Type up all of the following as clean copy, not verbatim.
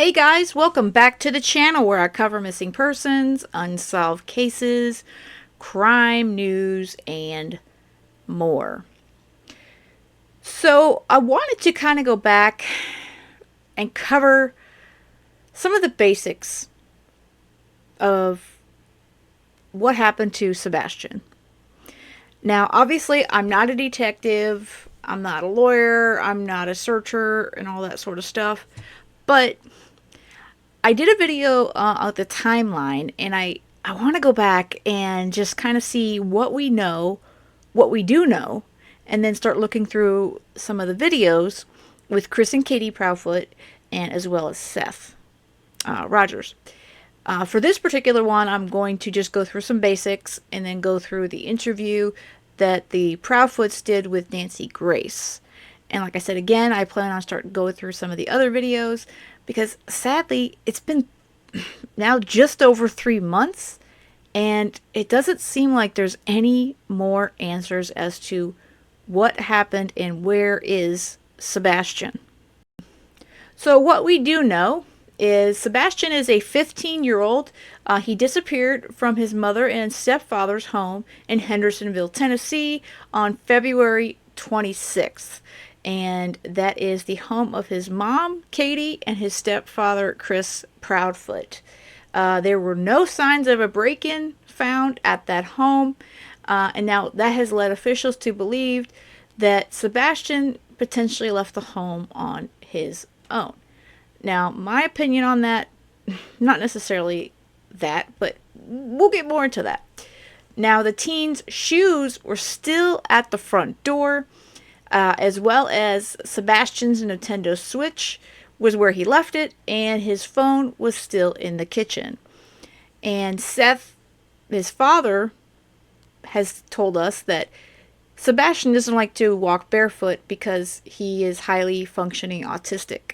Hey guys, welcome back to the channel where I cover missing persons, unsolved cases, crime news, and more. So I wanted to kind of go back and cover some of the basics of what happened to Sebastian. Now, obviously, I'm not a detective, I'm not a lawyer, I'm not a searcher, and all that sort of stuff, but I did a video of the timeline, and I want to go back and just kind of see what we know, what we do know, and then start looking through some of the videos with Chris and Katie Proudfoot, and as well as Seth Rogers. For this particular one, I'm going to just go through some basics and then go through the interview that the Proudfoots did with Nancy Grace. And like I said again, I plan on starting going through some of the other videos because sadly, it's been now just over 3 months and it doesn't seem like there's any more answers as to what happened and where is Sebastian. So what we do know is Sebastian is a 15-year-old. He disappeared from his mother and stepfather's home in Hendersonville, Tennessee on February 26th. And that is the home of his mom, Katie, and his stepfather, Chris Proudfoot. There were no signs of a break-in found at that home. And now that has led officials to believe that Sebastian potentially left the home on his own. Now, my opinion on that, not necessarily that, but we'll get more into that. Now, the teen's shoes were still at the front door, as well as Sebastian's Nintendo Switch was where he left it, and his phone was still in the kitchen. And Seth, his father, has told us that Sebastian doesn't like to walk barefoot because he is highly functioning autistic.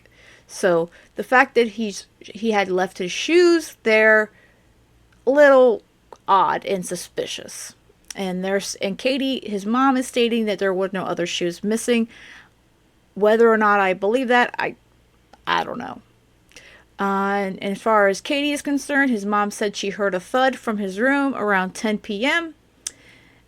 So the fact that he had left his shoes there, a little odd and suspicious. And Katie, his mom, is stating that there were no other shoes missing. Whether or not I believe that, I don't know. And as far as Katie is concerned, his mom said she heard a thud from his room around 10 p.m.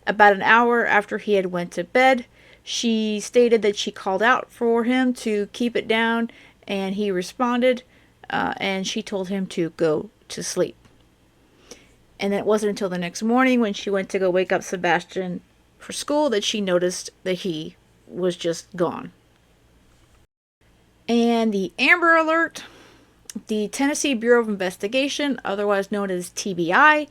About an hour after he had went to bed. She stated that she called out for him to keep it down, and he responded, and she told him to go to sleep. And it wasn't until the next morning when she went to go wake up Sebastian for school that she noticed that he was just gone. And the Amber Alert, the Tennessee Bureau of Investigation, otherwise known as TBI,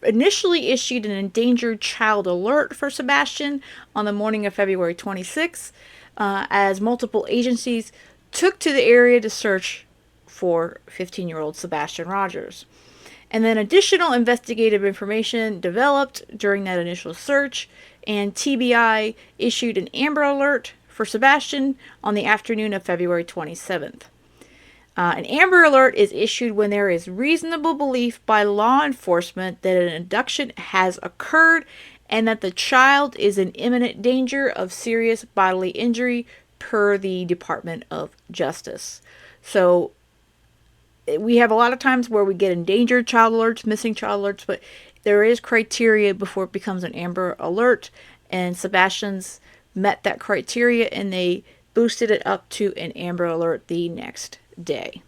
initially issued an endangered child alert for Sebastian on the morning of February 26th, as multiple agencies took to the area to search for 15-year-old Sebastian Rogers. And then additional investigative information developed during that initial search, and TBI issued an Amber Alert for Sebastian on the afternoon of February 27th. An Amber Alert is issued when there is reasonable belief by law enforcement that an abduction has occurred and that the child is in imminent danger of serious bodily injury per the Department of Justice. So we have a lot of times where we get endangered child alerts, missing child alerts, but there is criteria before it becomes an Amber Alert, and Sebastian's met that criteria, and they boosted it up to an Amber Alert the next day.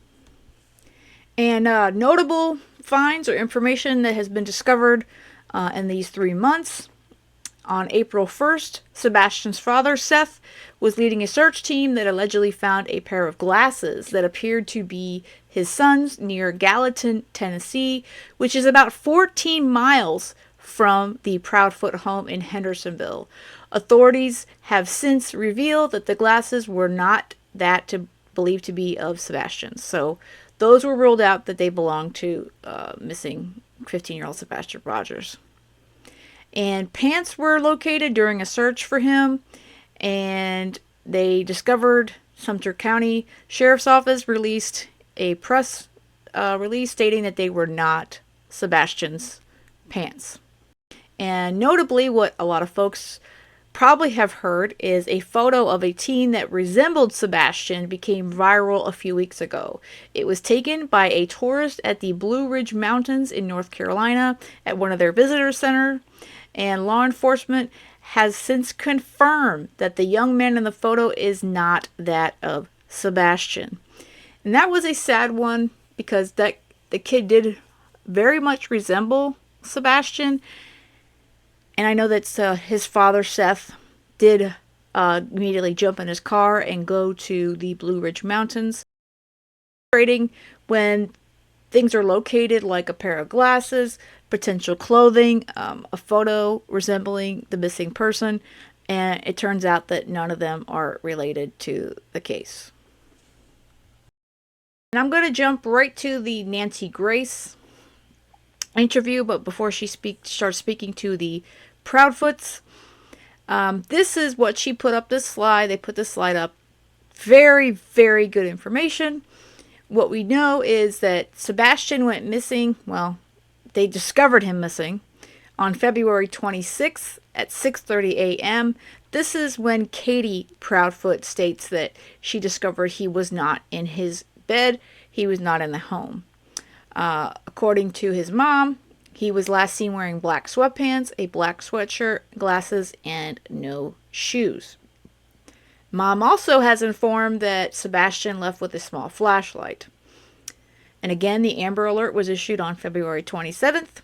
And notable finds or information that has been discovered in these 3 months. On April 1st, Sebastian's father, Seth, was leading a search team that allegedly found a pair of glasses that appeared to be his son's near Gallatin, Tennessee, which is about 14 miles from the Proudfoot home in Hendersonville. Authorities have since revealed that the glasses were not believed to be of Sebastian's. So those were ruled out that they belonged to missing 15-year-old Sebastian Rogers. And pants were located during a search for him, and they discovered Sumter County Sheriff's Office released a press release stating that they were not Sebastian's pants. And notably, what a lot of folks probably have heard is a photo of a teen that resembled Sebastian became viral a few weeks ago. It was taken by a tourist at the Blue Ridge Mountains in North Carolina at one of their visitor centers, and law enforcement has since confirmed that the young man in the photo is not that of Sebastian. And that was a sad one because the kid did very much resemble Sebastian. And I know that his father, Seth, did immediately jump in his car and go to the Blue Ridge Mountains. When things are located, like a pair of glasses, potential clothing, a photo resembling the missing person, and it turns out that none of them are related to the case. And I'm going to jump right to the Nancy Grace interview, but before she starts speaking to the Proudfoots, this is what she put up. This slide, they put this slide up. Very, very good information. What we know is that Sebastian went missing. Well, they discovered him missing on February 26th at 6:30 a.m. This is when Katie Proudfoot states that she discovered he was not in his bed. He was not in the home. According to his mom, he was last seen wearing black sweatpants, a black sweatshirt, glasses, and no shoes. Mom also has informed that Sebastian left with a small flashlight. And again, the Amber Alert was issued on February 27th.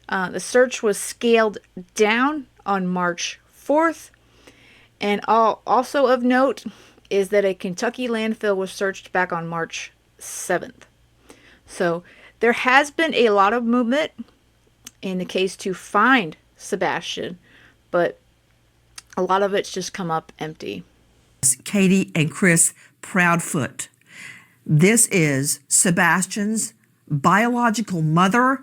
The search was scaled down on March 4th. And also of note is that a Kentucky landfill was searched back on March 7th. So there has been a lot of movement in the case to find Sebastian, but a lot of it's just come up empty. Katie and Chris Proudfoot. This is Sebastian's biological mother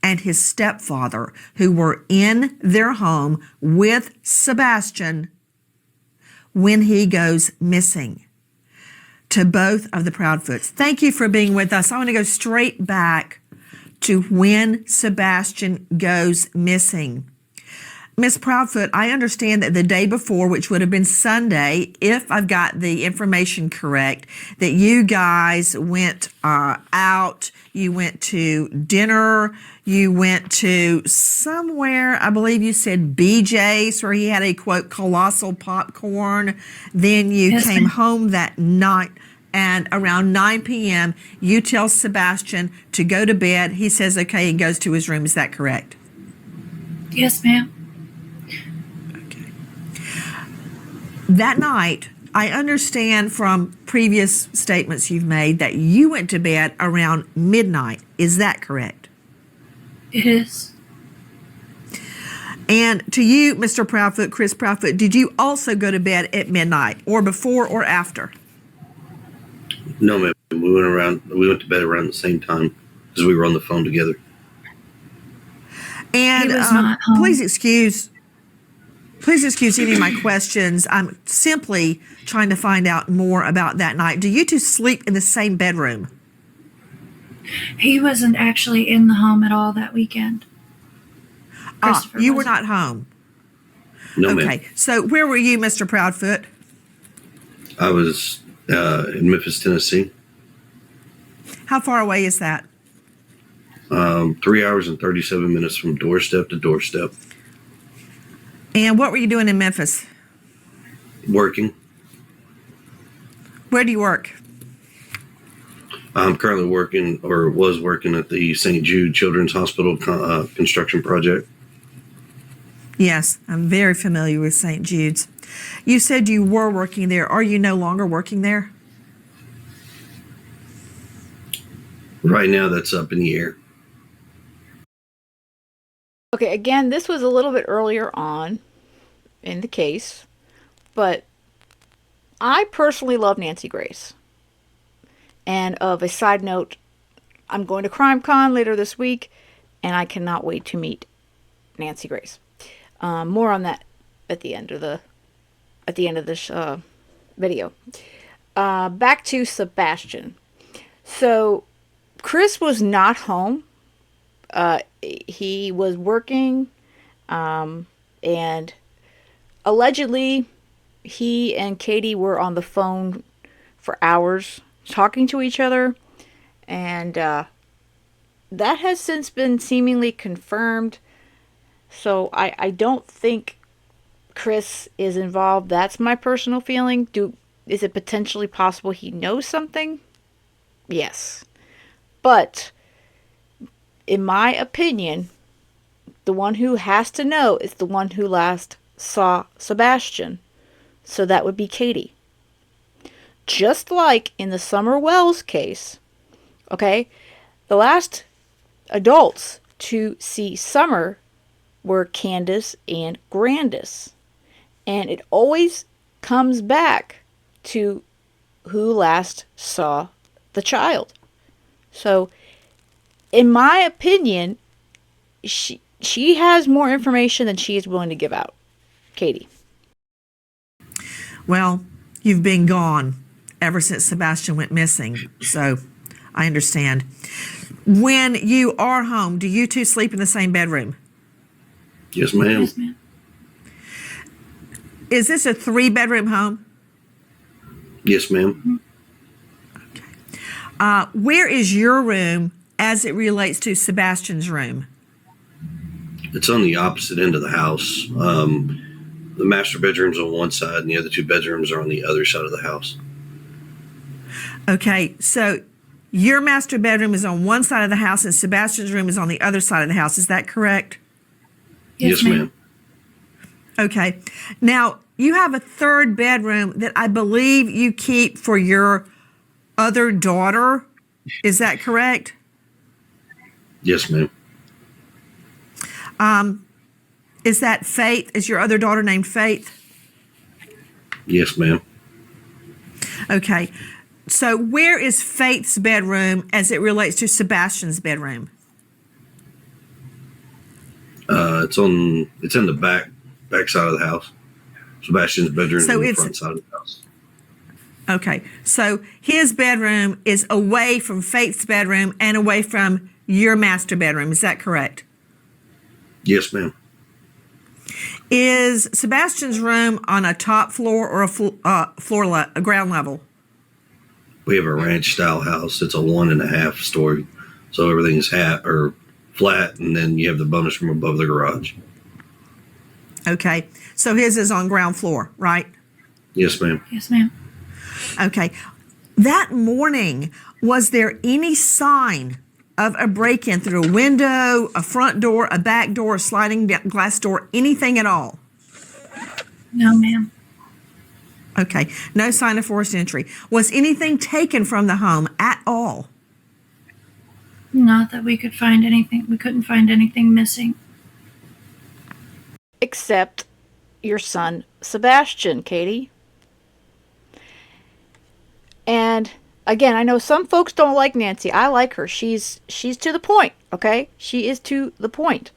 and his stepfather, who were in their home with Sebastian when he goes missing. To both of the Proudfoots, thank you for being with us. I want to go straight back to when Sebastian goes missing. Miss Proudfoot, I understand that the day before, which would have been Sunday, if I've got the information correct, that you guys went out, you went to dinner, you went to somewhere, I believe you said BJ's, where he had a, quote, colossal popcorn. Then you came home that night, and around 9 p.m., you tell Sebastian to go to bed. He says, okay, and goes to his room. Is that correct? Yes, ma'am. That night, I understand from previous statements you've made that you went to bed around midnight. Is that correct? It is. And to you, Mr. Proudfoot, Chris Proudfoot, did you also go to bed at midnight, or before or after? No, ma'am. We went to bed around the same time because we were on the phone together. And He was not home. please excuse any of my questions. I'm simply trying to find out more about that night. Do you two sleep in the same bedroom? He wasn't actually in the home at all that weekend. You were not home. No, okay. ma'am. So where were you, Mr. Proudfoot? I was in Memphis, Tennessee. How far away is that? 3 hours and 37 minutes from doorstep to doorstep. And what were you doing in Memphis? Working. Where do you work? I'm currently working, or was working, at the St. Jude Children's Hospital construction project. Yes, I'm very familiar with St. Jude's. You said you were working there. Are you no longer working there? Right now, that's up in the air. Okay, again, this was a little bit earlier on in the case, but I personally love Nancy Grace. And of a side note, I'm going to CrimeCon later this week, and I cannot wait to meet Nancy Grace. More on that at the end of this video. Back to Sebastian. So Chris was not home. He was working, and Allegedly, he and Katie were on the phone for hours talking to each other, and that has since been seemingly confirmed. So I don't think Chris is involved. That's my personal feeling. Is it potentially possible he knows something? Yes. But in my opinion, the one who has to know is the one who last saw Sebastian. So that would be Katie. Just like in the Summer Wells case, okay, the last adults to see Summer were Candace and Grandis. And it always comes back to who last saw the child. So, in my opinion, she has more information than she is willing to give out. Katie. Well, you've been gone ever since Sebastian went missing, so I understand. When you are home, do you two sleep in the same bedroom? Yes, ma'am. Yes, ma'am. Is this a 3-bedroom home? Yes, ma'am. Where is your room as it relates to Sebastian's room? It's on the opposite end of the house. The master bedroom's on one side, and the other 2 bedrooms are on the other side of the house. Okay, so your master bedroom is on one side of the house and Sebastian's room is on the other side of the house. Is that correct? Yes, ma'am. Okay. Now, you have a 3rd bedroom that I believe you keep for your other daughter. Is that correct? Yes, ma'am. Is that Faith? Is your other daughter named Faith? Yes, ma'am. Okay. So where is Faith's bedroom as it relates to Sebastian's bedroom? It's in the back side of the house. Sebastian's bedroom is So in the it's- front side of the house. Okay. So his bedroom is away from Faith's bedroom and away from your master bedroom. Is that correct? Yes, ma'am. Is Sebastian's room on a top floor or a ground level? We have a ranch style house. It's a 1.5 story, so everything is flat, and then you have the bonus room above the garage. Okay. So his is on ground floor, right? Yes, ma'am. Yes, ma'am. Okay. That morning, was there any sign of a break-in through a window, a front door, a back door, a sliding glass door, anything at all? No, ma'am. Okay. No sign of forced entry. Was anything taken from the home at all? Not that we could find anything. We couldn't find anything missing. Except your son, Sebastian, Katie. And again, I know some folks don't like Nancy. I like her. She's to the point, okay? She is to the point.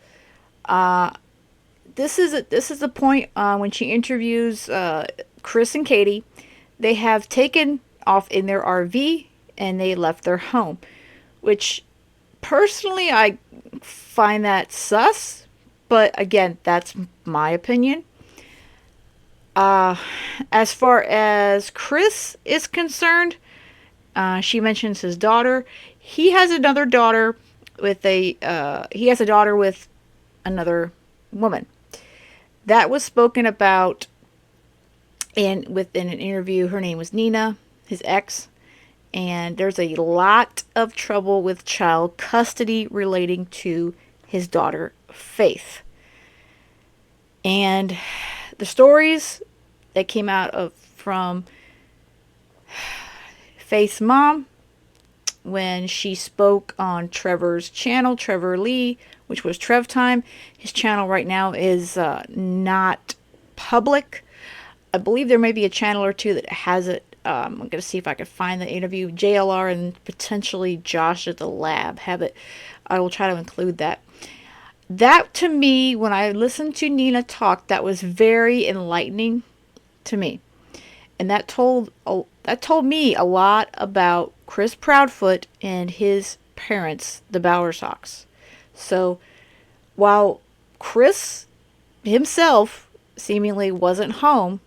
This is the point when she interviews Chris and Katie. They have taken off in their RV and they left their home, which personally I find that sus, but again, that's my opinion. As far as Chris is concerned, she mentions his daughter. He has another daughter with another woman. That was spoken about within an interview. Her name was Nina, his ex, and there's a lot of trouble with child custody relating to his daughter Faith. And the stories that came out from Faith's mom when she spoke on Trevor's channel, Trevor Lee, which was Trev Time. His channel right now is not public. I believe there may be a channel or two that has it. I'm going to see if I can find the interview. JLR and potentially Josh at the lab have it. I will try to include that. That to me, when I listened to Nina talk, that was very enlightening to me. And that told me a lot about Chris Proudfoot and his parents, the Bowersox. So while Chris himself seemingly wasn't home,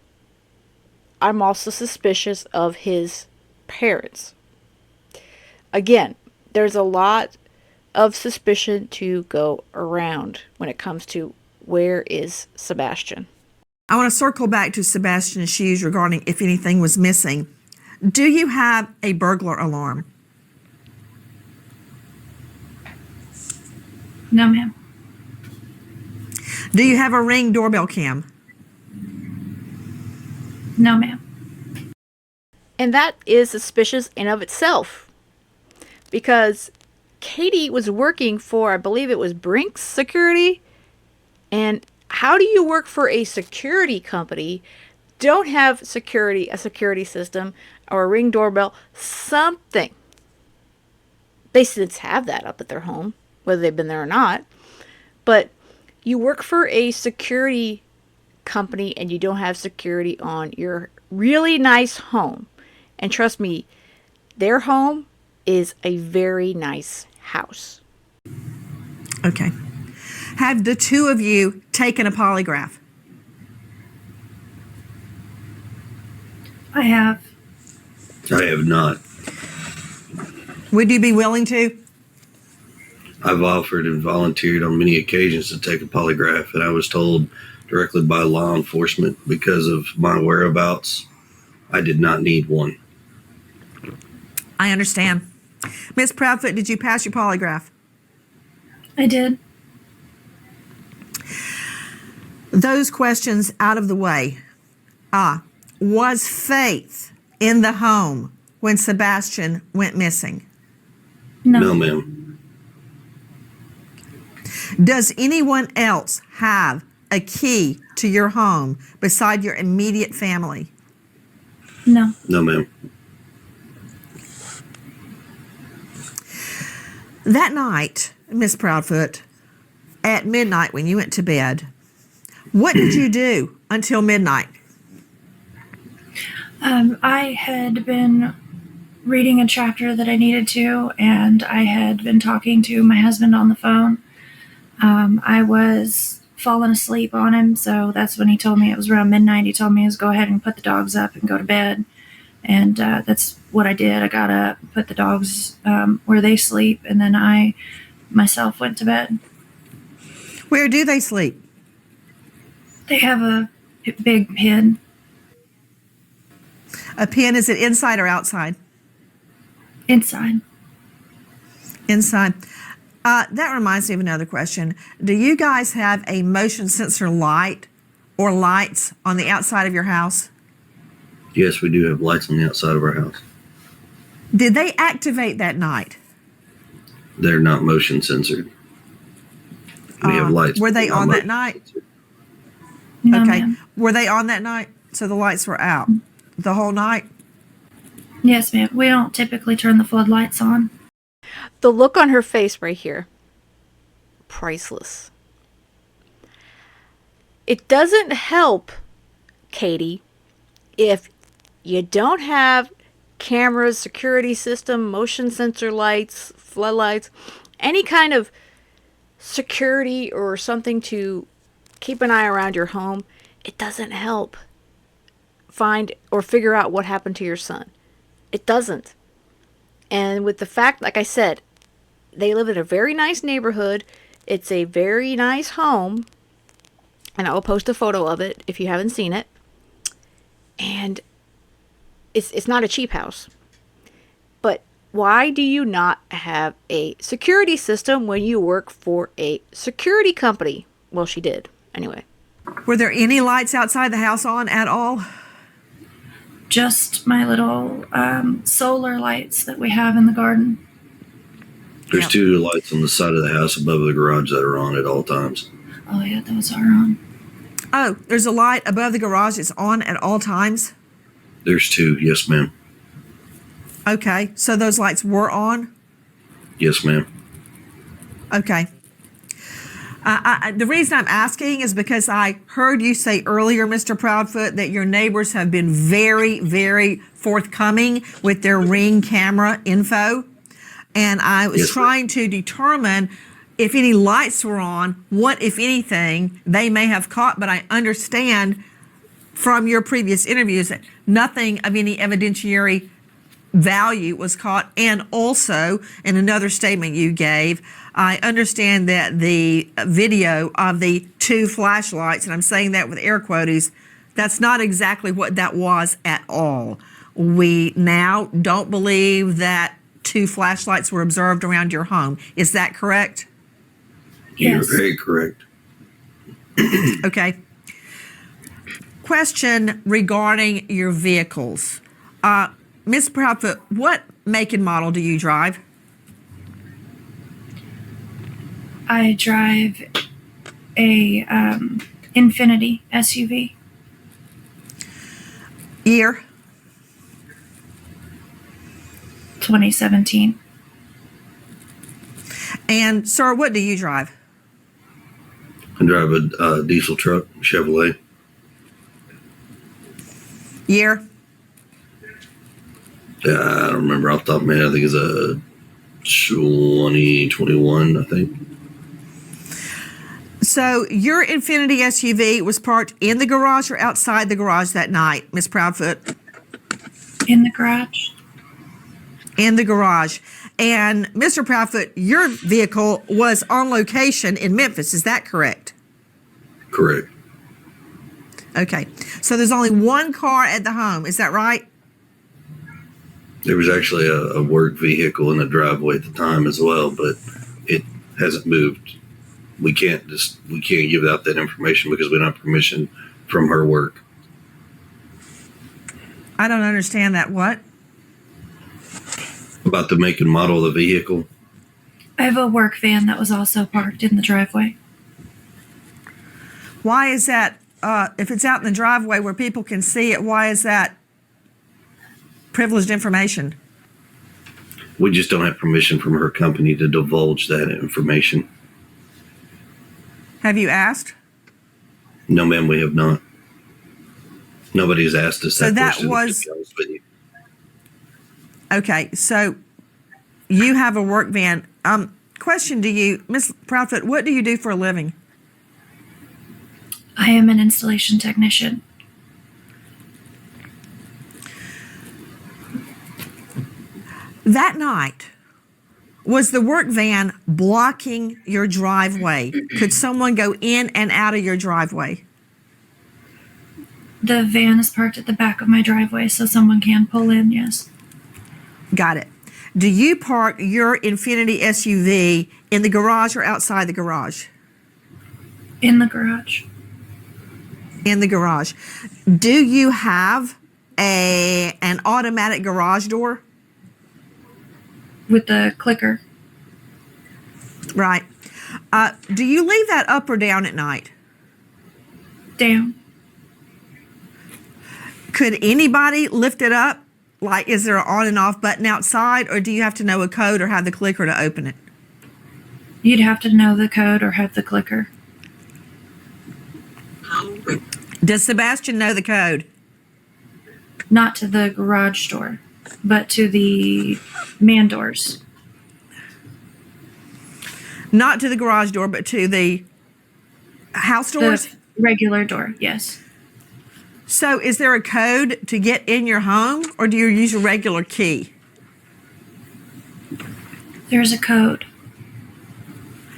I'm also suspicious of his parents. Again, there's a lot of suspicion to go around when it comes to where is Sebastian. I want to circle back to Sebastian's shoes regarding if anything was missing. Do you have a burglar alarm? No, ma'am. Do you have a Ring doorbell cam? No, ma'am. And that is suspicious in of itself. Because Katie was working for, I believe it was Brink's Security. And how do you work for a security company, don't have a security system, or a Ring doorbell, something? They since have that up at their home, whether they've been there or not. But you work for a security company and you don't have security on your really nice home. And trust me, their home is a very nice house. Okay. Have the two of you taken a polygraph? I have. I have not. Would you be willing to? I've offered and volunteered on many occasions to take a polygraph, and I was told directly by law enforcement because of my whereabouts, I did not need one. I understand. Miss Proudfoot, did you pass your polygraph? I did. Those questions out of the way. Was Faith in the home when Sebastian went missing? No. No, ma'am. Does anyone else have a key to your home beside your immediate family? No. No, ma'am. That night, Miss Proudfoot, at midnight when you went to bed, what did you do until midnight? I had been reading a chapter that I needed to, and I had been talking to my husband on the phone. I was falling asleep on him, so that's when he told me it was around midnight. He told me to go ahead and put the dogs up and go to bed. And that's what I did. I got up, put the dogs where they sleep, and then I myself went to bed. Where do they sleep? They have a big pen. A pen, is it inside or outside? Inside. Inside. That reminds me of another question. Do you guys have a motion sensor light or lights on the outside of your house? Yes, we do have lights on the outside of our house. Did they activate that night? They're not motion censored. We have lights. Were they but not on that motion night? censored. No, Okay. ma'am. Were they on that night? So the lights were out the whole night? Yes, ma'am. We don't typically turn the floodlights on. The look on her face right here, priceless. It doesn't help, Katie, if you don't have cameras, security system, motion sensor lights, floodlights, any kind of security or something to keep an eye around your home. It doesn't help find or figure out what happened to your son. It doesn't. And with the fact, like I said, they live in a very nice neighborhood. It's a very nice home. And I will post a photo of it if you haven't seen it. And it's not a cheap house. But why do you not have a security system when you work for a security company? Well, she did. Anyway. Were there any lights outside the house on at all? Just my little solar lights that we have in the garden. There's Yep. 2 lights on the side of the house above the garage that are on at all times. Oh, yeah, those are on. Oh, there's a light above the garage. It's on at all times? There's 2. Yes, ma'am. Okay, so those lights were on? Yes, ma'am. Okay. The reason I'm asking is because I heard you say earlier, Mr. Proudfoot, that your neighbors have been very, very forthcoming with their Ring camera info. And I was Yes, ma'am. trying to determine if any lights were on, what, if anything, they may have caught. But I understand from your previous interviews that nothing of any evidentiary value was caught. And also, in another statement you gave, I understand that the video of the 2 flashlights, and I'm saying that with air quotes, that's not exactly what that was at all. We now don't believe that 2 flashlights were observed around your home. Is that correct? Yes. You're very correct. Okay. Question regarding your vehicles. Ms. Proudfoot, what make and model do you drive? I drive a Infinity SUV. Year? 2017. And, sir, what do you drive? I drive a diesel truck, Chevrolet. Year? I don't remember off the top of my head. I think it's a 2021, I think. So your Infinity SUV was parked in the garage or outside the garage that night, Ms. Proudfoot? In the garage. In the garage. And Mr. Proudfoot, your vehicle was on location in Memphis. Is that correct? Correct. Okay. So there's only one car at the home. Is that right? There was actually a work vehicle in the driveway at the time as well, but it hasn't moved. We can't give out that information because we don't have permission from her work. I don't understand that. What? About the make and model of the vehicle. I have a work van that was also parked in the driveway. Why is that? If it's out in the driveway where people can see it, why is that privileged information? We just don't have permission from her company to divulge that information. Have you asked? No, ma'am, we have not. Nobody's asked us So that that question. was- to be honest with you. Okay, so you have a work van. Question to you, Ms. Proudfoot, what do you do for a living? I am an installation technician. That night, was the work van blocking your driveway? Could someone go in and out of your driveway? The van is parked at the back of my driveway, so someone can pull in, yes. Got it. Do you park your Infinity SUV in the garage or outside the garage? In the garage. In the garage. Do you have an automatic garage door? With the clicker. Right. Do you leave that up or down at night? Down. Could anybody lift it up? Like, is there an on and off button outside, or do you have to know a code or have the clicker to open it? You'd have to know the code or have the clicker. Does Sebastian know the code? Not to the garage door, but to the man doors. Not to the garage door, but to the house doors? The regular door, yes. So is there a code to get in your home, or do you use a regular key? There's a code.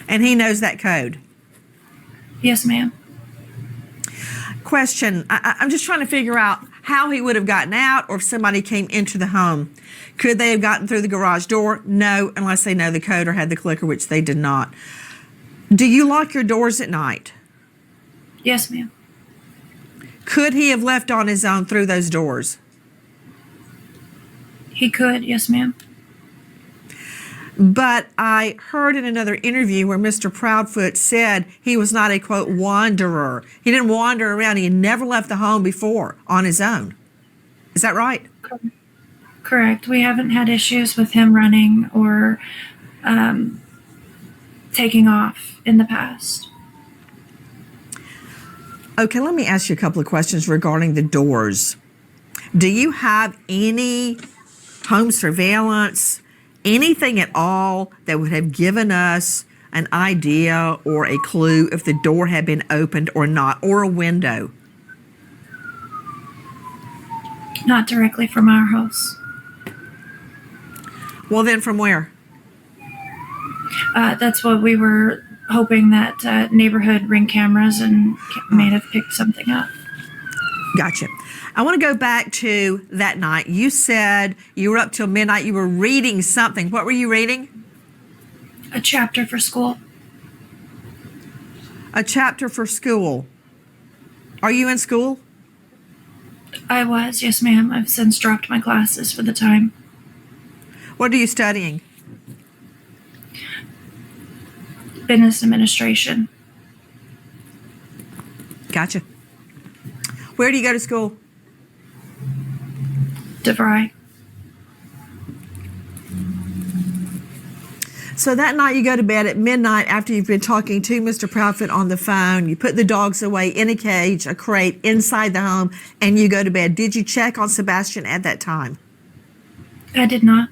And he knows that code. Yes, ma'am. Question, I'm just trying to figure out how he would have gotten out, or if somebody came into the home. Could they have gotten through the garage door? No, unless they know the code or had the clicker, which they did not. Do you lock your doors at night? Yes, ma'am. Could he have left on his own through those doors? He could, yes, ma'am. But I heard in another interview where Mr. Proudfoot said he was not a, quote, wanderer. He didn't wander around. He had never left the home before on his own. Is that right? Correct. We haven't had issues with him running or taking off in the past. Okay, let me ask you a couple of questions regarding the doors. Do you have any home surveillance, anything at all that would have given us an idea or a clue if the door had been opened or not, or a window? Not directly from our house. Well, then from where? That's what we were hoping, that neighborhood ring cameras and may have picked something up. Gotcha. I want to go back to that night. You said you were up till midnight. You were reading something. What were you reading? A chapter for school. A chapter for school. Are you in school? I was, yes, ma'am. I've since dropped my classes for the time. What are you studying? Business administration. Gotcha. Where do you go to school? DeVry. So that night you go to bed at midnight after you've been talking to Mr. Proudfoot on the phone. You put the dogs away in a cage, a crate, inside the home, and you go to bed. Did you check on Sebastian at that time? I did not.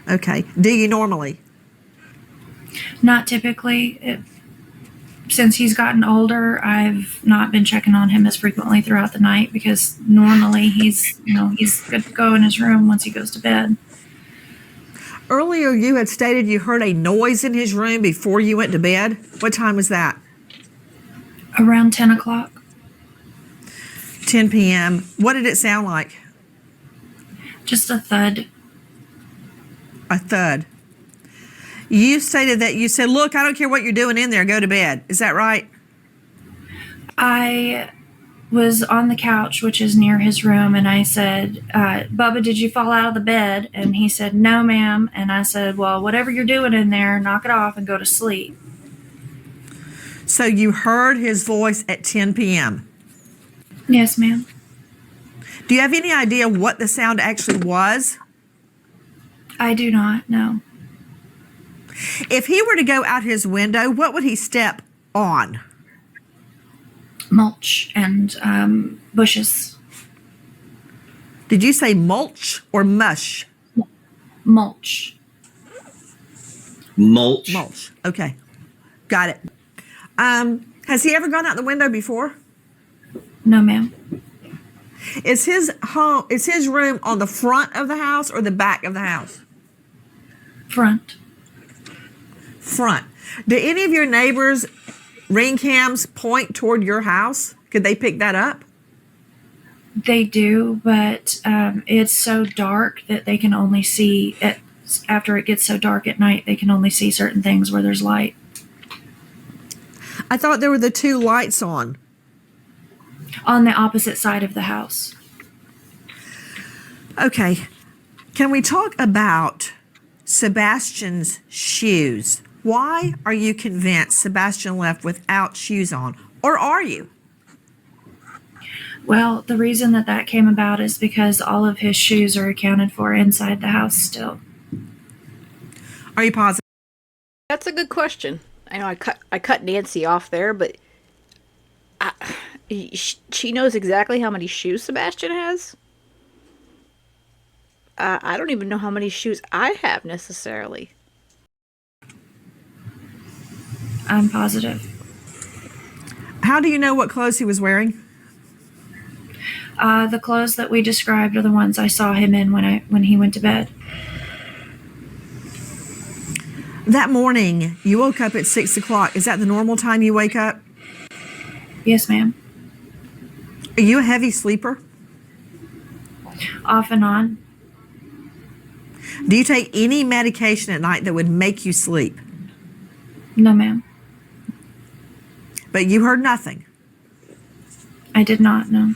Okay. Do you normally? Not typically. Since he's gotten older, I've not been checking on him as frequently throughout the night because normally he's good to go in his room once he goes to bed. Earlier you had stated you heard a noise in his room before you went to bed. What time was that? Around 10 o'clock. 10 p.m. What did it sound like? Just a thud. A thud. You stated that you said, look, I don't care what you're doing in there, go to bed. Is that right? I was on the couch, which is near his room, and I said, Bubba, did you fall out of the bed? And he said, no, ma'am. And I said, well, whatever you're doing in there, knock it off and go to sleep. So you heard his voice at 10 p.m.? Yes, ma'am. Do you have any idea what the sound actually was? I do not, no. If he were to go out his window, what would he step on? Mulch and bushes. Did you say mulch or mush? Mulch. Mulch. Mulch. Okay. Got it. Has he ever gone out the window before? No, ma'am. Is his room on the front of the house or the back of the house? Front. Front. Do any of your neighbors' ring cams point toward your house? Could they pick that up? They do, but it's so dark that they can only see it. After it gets so dark at night, they can only see certain things where there's light. I thought there were the two lights on. On the opposite side of the house. Okay. Can we talk about Sebastian's shoes? Why are you convinced Sebastian left without shoes on? Or are you? Well, the reason that came about is because all of his shoes are accounted for inside the house still. Are you positive? That's a good question. I know I cut Nancy off there, but she knows exactly how many shoes Sebastian has. I don't even know how many shoes I have necessarily. I'm positive. How do you know what clothes he was wearing? The clothes that we described are the ones I saw him in when he went to bed. That morning, you woke up at 6 o'clock. Is that the normal time you wake up? Yes, ma'am. Are you a heavy sleeper? Off and on. Do you take any medication at night that would make you sleep? No, ma'am. But you heard nothing. I did not, no.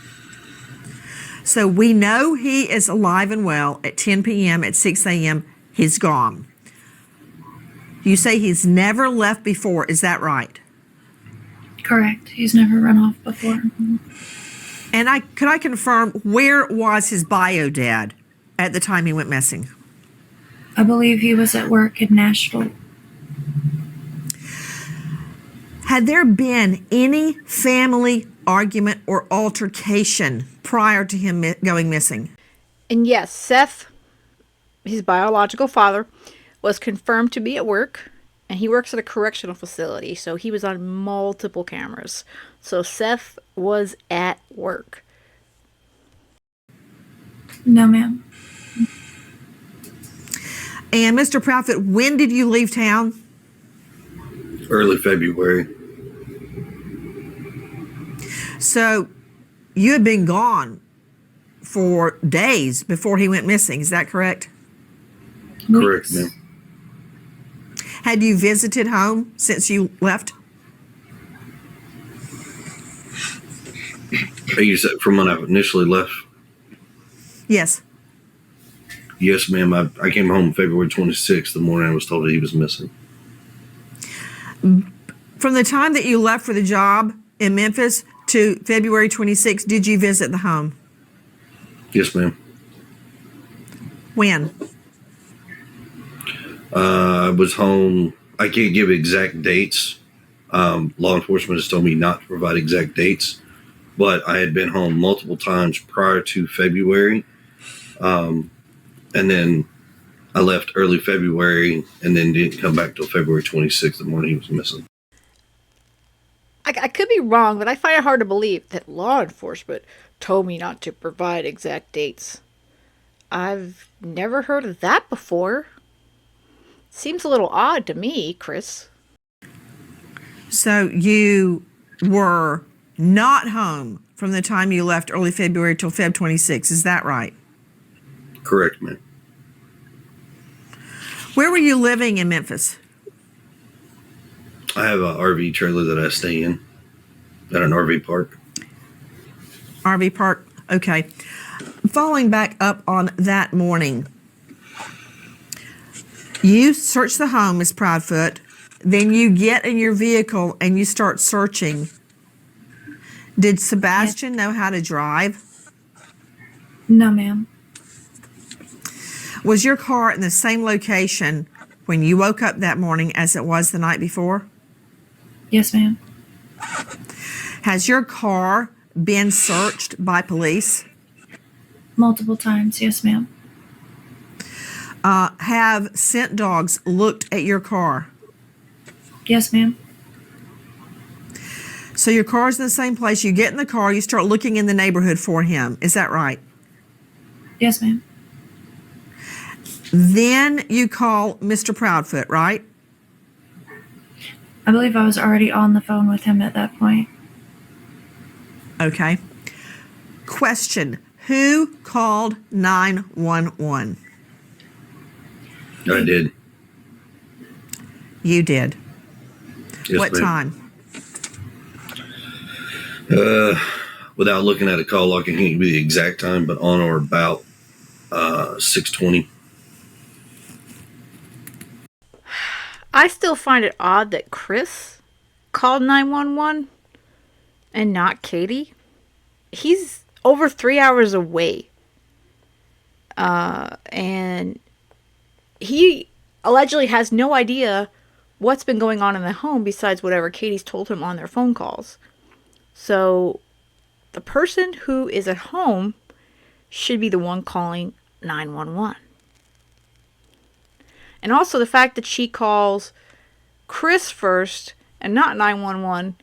So we know he is alive and well at 10 p.m. At 6 a.m. he's gone. You say he's never left before. Is that right? Correct. He's never run off before. And could I confirm, where was his bio dad at the time he went missing? I believe he was at work in Nashville. Had there been any family argument or altercation prior to him going missing? And yes, Seth, his biological father, was confirmed to be at work, and he works at a correctional facility, so he was on multiple cameras. So Seth was at work. No, ma'am. And Mr. Proudfoot, when did you leave town? Early February. So you had been gone for days before he went missing. Is that correct? Correct, Weeks. ma'am. Had you visited home since you left? You said from when I initially left? Yes. Yes, ma'am. I came home February 26th, the morning I was told that he was missing. From the time that you left for the job in Memphis to February 26th, did you visit the home? Yes, ma'am. When? I was home. I can't give exact dates. Law enforcement has told me not to provide exact dates, but I had been home multiple times prior to February. And then I left early February and then didn't come back till February 26th, the morning he was missing. I could be wrong, but I find it hard to believe that law enforcement told me not to provide exact dates. I've never heard of that before. Seems a little odd to me, Chris. So you were not home from the time you left early February till Feb 26. Is that right? Correct, ma'am. Where were you living in Memphis? I have an RV trailer that I stay in at an RV park. RV park. Okay. Following back up on that morning, you search the home, Miss Proudfoot. Then you get in your vehicle and you start searching. Did Sebastian know how to drive? No, ma'am. Was your car in the same location when you woke up that morning as it was the night before? Yes, ma'am. Has your car been searched by police? Multiple times. Yes, ma'am. Have scent dogs looked at your car? Yes, ma'am. So your car's in the same place. You get in the car, you start looking in the neighborhood for him. Is that right? Yes, ma'am. Then you call Mr. Proudfoot, right? I believe I was already on the phone with him at that point. Okay. Question. Who called 911? I did. You did. Yes, What ma'am. time? Without looking at a call log, I can't give you the exact time, but on or about 6:20. I still find it odd that Chris called 911 and not Katie. He's over 3 hours away. And he allegedly has no idea what's been going on in the home besides whatever Katie's told him on their phone calls. So the person who is at home should be the one calling 911. And also the fact that she calls Chris first and not 911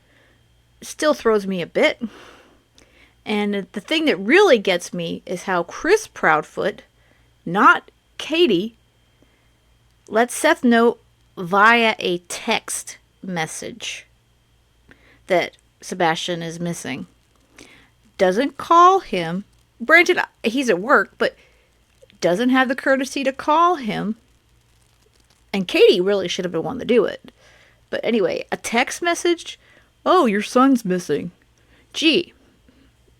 still throws me a bit. And the thing that really gets me is how Chris Proudfoot, not Katie, let Seth know via a text message that Sebastian is missing. Doesn't call him. Granted, he's at work, but doesn't have the courtesy to call him. And Katie really should have been one to do it. But anyway, a text message? Oh, your son's missing. Gee.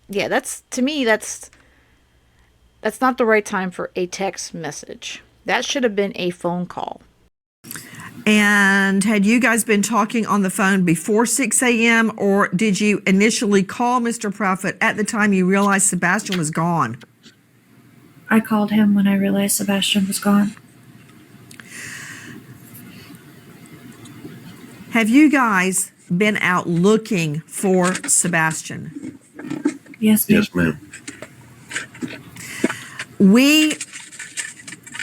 Yeah, to me, that's not the right time for a text message. That should have been a phone call. And had you guys been talking on the phone before 6 a.m. or did you initially call Mr. Proudfoot at the time you realized Sebastian was gone? I called him when I realized Sebastian was gone. Have you guys been out looking for Sebastian? Yes, ma'am. Yes, ma'am. We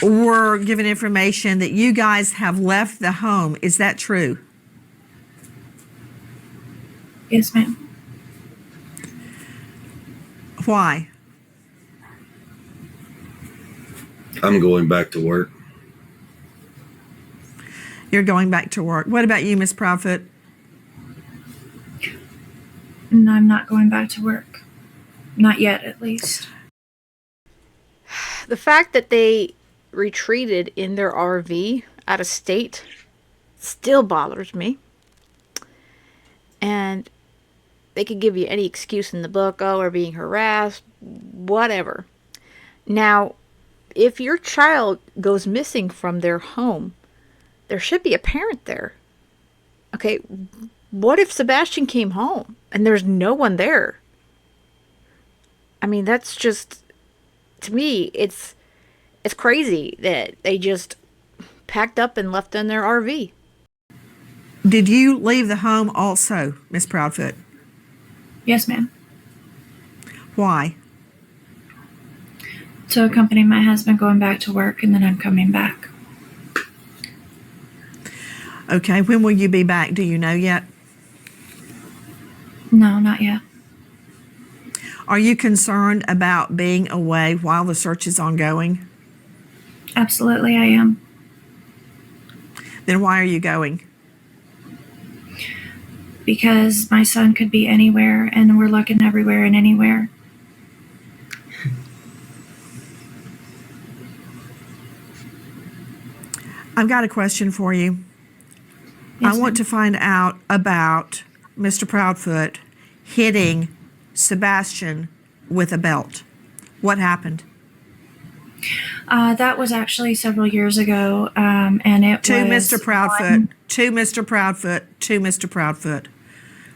were given information that you guys have left the home. Is that true? Yes, ma'am. Why? I'm going back to work. You're going back to work. What about you, Miss Proudfoot? And I'm not going back to work. Not yet, at least. The fact that they retreated in their RV out of state still bothers me. And they could give you any excuse in the book, oh, we're being harassed, whatever. Now, if your child goes missing from their home, there should be a parent there. Okay, what if Sebastian came home and there's no one there? I mean, that's just, to me, it's crazy that they just packed up and left in their RV. Did you leave the home also, Miss Proudfoot? Yes, ma'am. Why? To accompany my husband going back to work, and then I'm coming back. Okay, when will you be back? Do you know yet? No, not yet. Are you concerned about being away while the search is ongoing? Absolutely, I am. Then why are you going? Because my son could be anywhere, and we're looking everywhere and anywhere. I've got a question for you. Yes, I want ma'am. to find out about Mr. Proudfoot hitting Sebastian with a belt. What happened? That was actually several years ago, and it To was Mr. Proudfoot. To Mr. Proudfoot. To Mr. Proudfoot.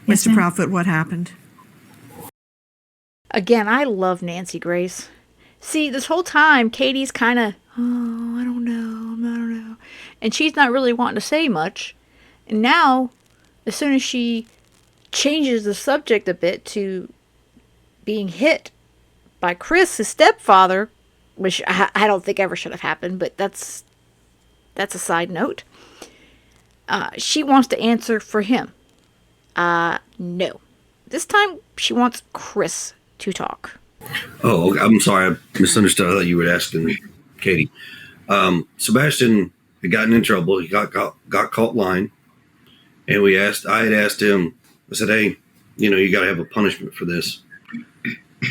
Yes, Mr. ma'am. Proudfoot, what happened? Again, I love Nancy Grace. See, this whole time, Katie's kind of, oh, I don't know. And she's not really wanting to say much. And now, as soon as she changes the subject a bit to being hit by Chris, his stepfather, which I don't think ever should have happened, but that's a side note. She wants to answer for him. No. This time, she wants Chris to talk. Oh, I'm sorry. I misunderstood. I thought you were asking Katie. Sebastian had gotten in trouble. He got caught lying. And I had asked him, I said, hey, you got to have a punishment for this.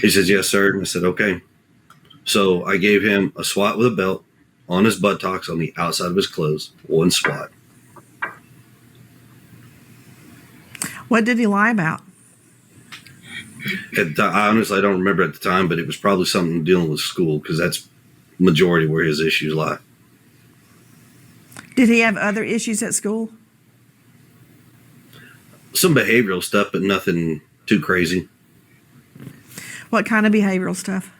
He says, yes, sir. I said, okay. So I gave him a swat with a belt on his buttocks on the outside of his clothes. One swat. What did he lie about? I honestly don't remember at the time, but it was probably something dealing with school because that's majority where his issues lie. Did he have other issues at school? Some behavioral stuff, but nothing too crazy. What kind of behavioral stuff?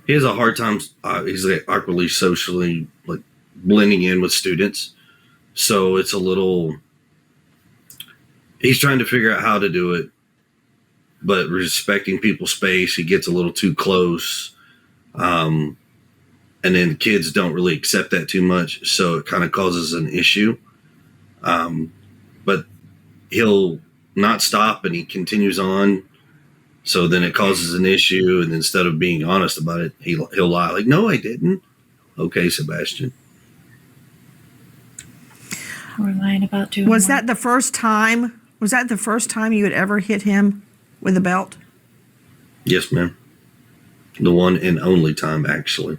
He has a hard time. He's awkwardly socially blending in with students. So it's a little, he's trying to figure out how to do it, but respecting people's space. He gets a little too close. And then kids don't really accept that too much. So it kind of causes an issue. But he'll not stop and he continues on. So then it causes an issue. And instead of being honest about it, he'll lie like, no, I didn't. Okay, Sebastian. We're lying about doing Was more. that the first time? Was that the first time you had ever hit him with a belt? Yes, ma'am. The one and only time, actually.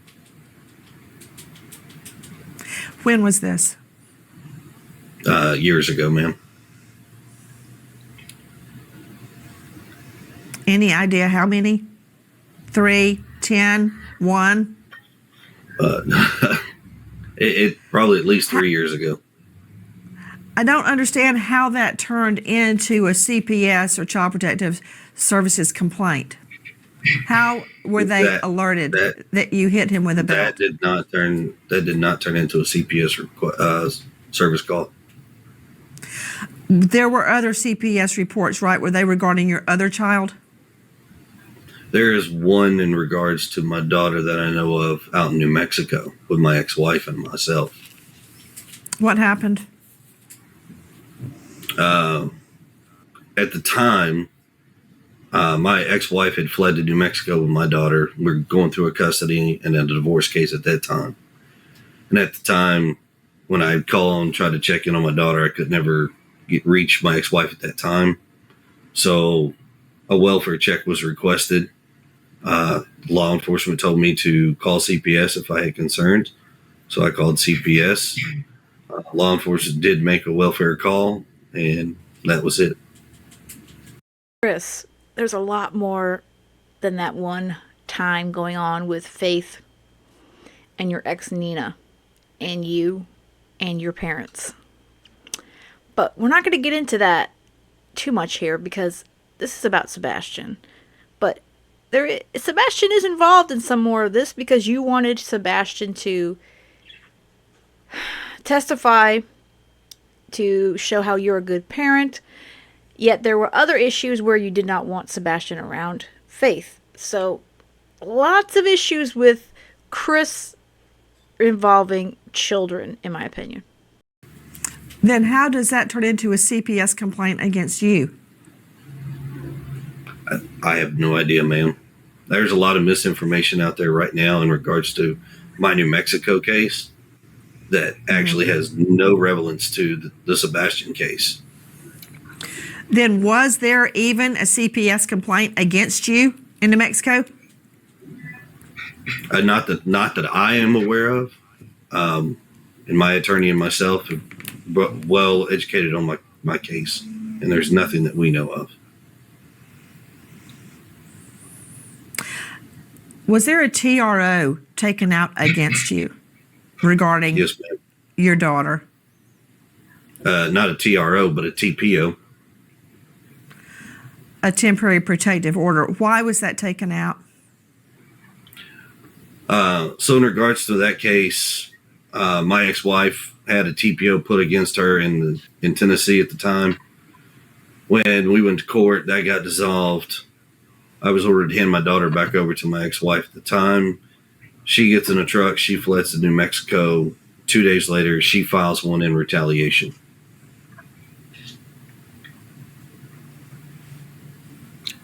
When was this? Years ago, ma'am. Any idea how many? 3, 10, 1? It probably at least 3 years ago. I don't understand how that turned into a CPS or Child Protective Services complaint. How were they alerted that you hit him with a belt? That did not turn into a CPS service call. There were other CPS reports, right? Were they regarding your other child? There is one in regards to my daughter that I know of out in New Mexico with my ex-wife and myself. What happened? At the time, my ex-wife had fled to New Mexico with my daughter. We were going through a custody and a divorce case at that time. And at the time, when I'd call and try to check in on my daughter, I could never reach my ex-wife at that time. So a welfare check was requested. Law enforcement told me to call CPS if I had concerns. So I called CPS. Law enforcement did make a welfare call, and that was it. Chris, there's a lot more than that one time going on with Faith and your ex Nina and you and your parents. But we're not going to get into that too much here because this is about Sebastian. But Sebastian is involved in some more of this because you wanted Sebastian to testify to show how you're a good parent. Yet there were other issues where you did not want Sebastian around Faith. So lots of issues with Chris involving children, in my opinion. Then how does that turn into a CPS complaint against you? I have no idea, ma'am. There's a lot of misinformation out there right now in regards to my New Mexico case that actually has no relevance to the Sebastian case. Then was there even a CPS complaint against you in New Mexico? Not that I am aware of. And my attorney and myself are well educated on my case, and there's nothing that we know of. Was there a TRO taken out against you regarding Yes, ma'am. your daughter? Not a TRO, but a TPO. A temporary protective order. Why was that taken out? So in regards to that case, my ex-wife had a TPO put against her in Tennessee at the time. When we went to court, that got dissolved. I was ordered to hand my daughter back over to my ex-wife at the time. She gets in a truck. She fleds to New Mexico. 2 days later, she files one in retaliation.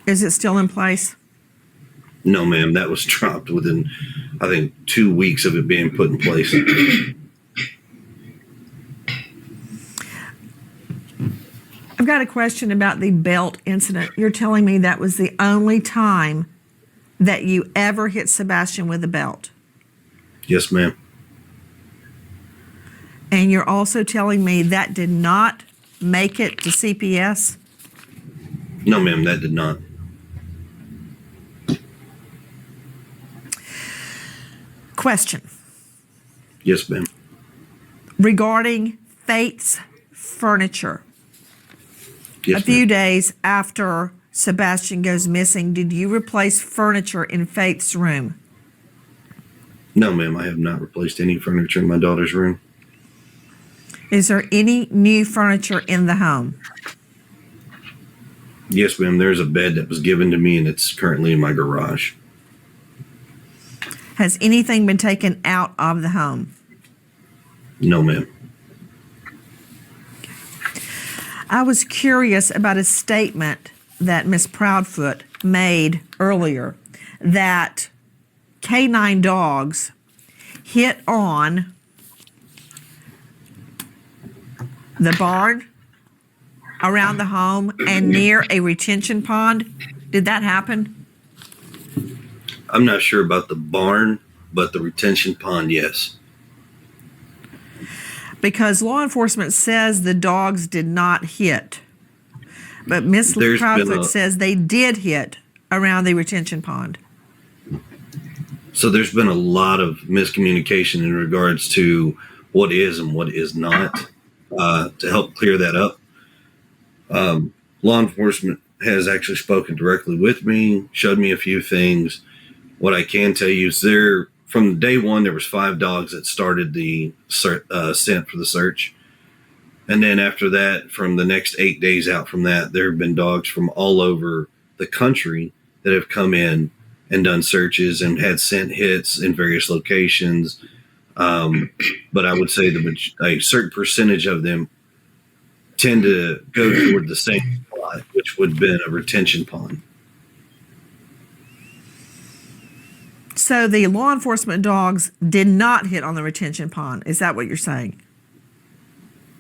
Is it still in place? No, ma'am. That was dropped within, I think, 2 weeks of it being put in place. I've got a question about the belt incident. You're telling me that was the only time that you ever hit Sebastian with a belt. Yes, ma'am. And you're also telling me that did not make it to CPS? No, ma'am. That did not. Question. Yes, ma'am. Regarding Faith's furniture. Yes, A few ma'am. days after Sebastian goes missing, did you replace furniture in Faith's room? No, ma'am. I have not replaced any furniture in my daughter's room. Is there any new furniture in the home? Yes, ma'am. There's a bed that was given to me, and it's currently in my garage. Has anything been taken out of the home? No, ma'am. I was curious about a statement that Miss Proudfoot made earlier that canine dogs hit on the barn around the home and near a retention pond. Did that happen? I'm not sure about the barn, but the retention pond, yes. Because law enforcement says the dogs did not hit. But Miss There's been Proudfoot says they did hit around the retention pond. So there's been a lot of miscommunication in regards to what is and what is not. To help clear that up, law enforcement has actually spoken directly with me, showed me a few things. What I can tell you is from day one, there was 5 dogs that started the scent for the search. And then after that, from the next 8 days out from that, there have been dogs from all over the country that have come in and done searches and had sent hits in various locations. But I would say a certain percentage of them tend to go toward the same spot, which would have been a retention pond. So the law enforcement dogs did not hit on the retention pond. Is that what you're saying?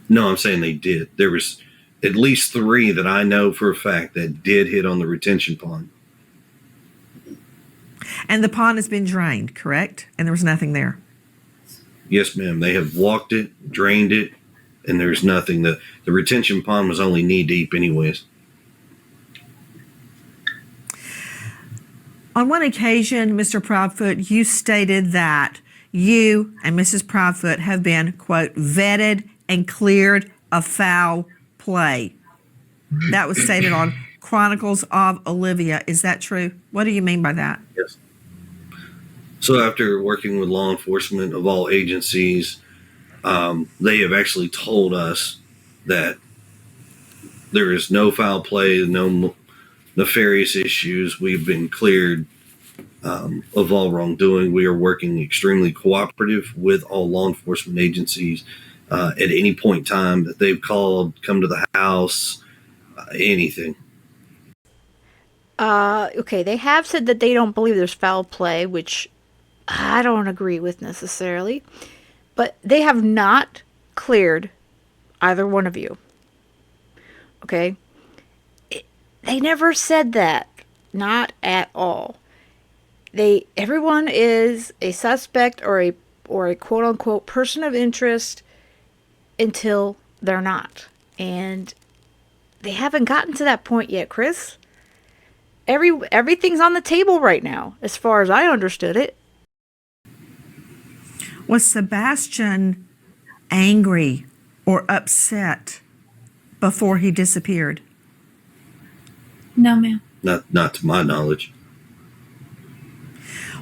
No, I'm saying they did. There was at least 3 that I know for a fact that did hit on the retention pond. And the pond has been drained, correct? And there was nothing there. Yes, ma'am. They have walked it, drained it, and there's nothing. The retention pond was only knee deep anyways. On one occasion, Mr. Proudfoot, you stated that you and Mrs. Proudfoot have been, quote, vetted and cleared of foul play. That was stated on Chronicles of Olivia. Is that true? What do you mean by that? Yes. So after working with law enforcement of all agencies, they have actually told us that there is no foul play, no nefarious issues. We've been cleared of all wrongdoing. We are working extremely cooperative with all law enforcement agencies at any point in time that they've called, come to the house, anything. Okay, they have said that they don't believe there's foul play, which I don't agree with necessarily. But they have not cleared either one of you. Okay? They never said that. Not at all. Everyone is a suspect or a quote unquote person of interest until they're not. And they haven't gotten to that point yet, Chris. Everything's on the table right now, as far as I understood it. Was Sebastian angry or upset before he disappeared? No, ma'am. Not to my knowledge.